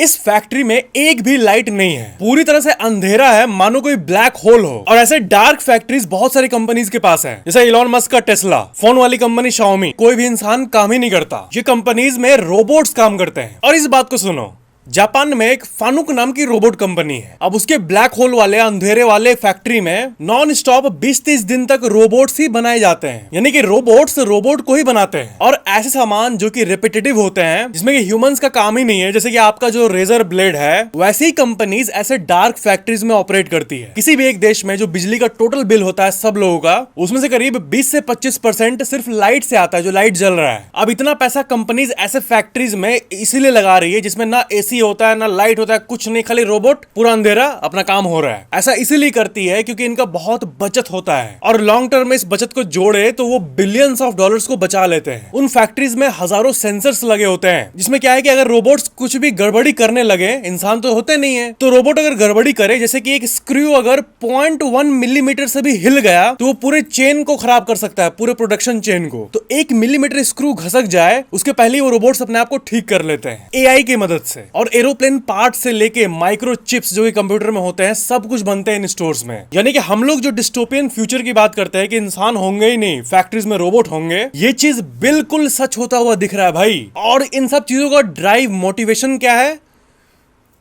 इस फैक्ट्री में एक भी लाइट नहीं है, पूरी तरह से अंधेरा है, मानो कोई ब्लैक होल हो। और ऐसे डार्क फैक्ट्रीज बहुत सारी कंपनीज के पास है, जैसे इलॉन मस्क का टेस्ला, फोन वाली कंपनी शाओमी। कोई भी इंसान काम ही नहीं करता, ये कंपनीज में रोबोट्स काम करते हैं। और इस बात को सुनो, जापान में एक फानुक नाम की रोबोट कंपनी है। अब उसके ब्लैक होल वाले अंधेरे वाले फैक्ट्री में नॉन स्टॉप 20-30 दिन तक रोबोट्स ही बनाए जाते हैं, यानी कि रोबोट्स रोबोट को ही बनाते हैं। और ऐसे सामान जो कि रिपीटेटिव होते हैं, जिसमें कि ह्यूमंस का काम ही नहीं है, जैसे कि आपका जो रेजर ब्लेड है, वैसे ही कंपनीज ऐसे डार्क फैक्ट्रीज में ऑपरेट करती है। किसी भी एक देश में जो बिजली का टोटल बिल होता है सब लोगों का, उसमें से करीब 20 से 25% सिर्फ लाइट से आता है, जो लाइट जल रहा है। अब इतना पैसा कंपनीज ऐसे फैक्ट्रीज में इसीलिए लगा रही है जिसमें ना एसी होता है ना लाइट होता है, कुछ नहीं, खाली रोबोट, पूरा अंधेरा, अपना काम हो रहा है। ऐसा इसीलिए करती है क्योंकि इनका बहुत बचत होता है, और लॉन्ग टर्म में इस बचत को जोड़े तो वो बिलियंस ऑफ डॉलर्स को बचा लेते हैं। उन फैक्ट्रीज में हजारों सेंसर्स लगे होते हैं, जिसमें क्या है कि अगर रोबोट्स कुछ भी गड़बड़ी करने लगे, इंसान तो होते नहीं है, तो रोबोट अगर गड़बड़ी करे, जैसे कि एक स्क्रू अगर 0.1 मिलीमीटर से भी हिल गया तो वो पूरे चेन को खराब कर सकता है, पूरे प्रोडक्शन चेन को। तो 1 मिलीमीटर स्क्रू घसक जाए, उसके पहले ही वो रोबोट्स अपने आप को ठीक कर लेते हैं एआई की मदद से। और एरोप्लेन पार्ट से लेके माइक्रो चिप्स जो कि कंप्यूटर में होते हैं, सब कुछ बनते हैं इन स्टोर्स में। यानी कि हम लोग जो डिस्टोपियन फ्यूचर की बात करते हैं कि इंसान होंगे ही नहीं, फैक्ट्रीज में रोबोट होंगे, ये चीज बिल्कुल सच होता हुआ दिख रहा है भाई। और इन सब चीजों का ड्राइव मोटिवेशन क्या है?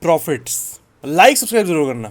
प्रॉफिट्स। लाइक सब्सक्राइब जरूर करना।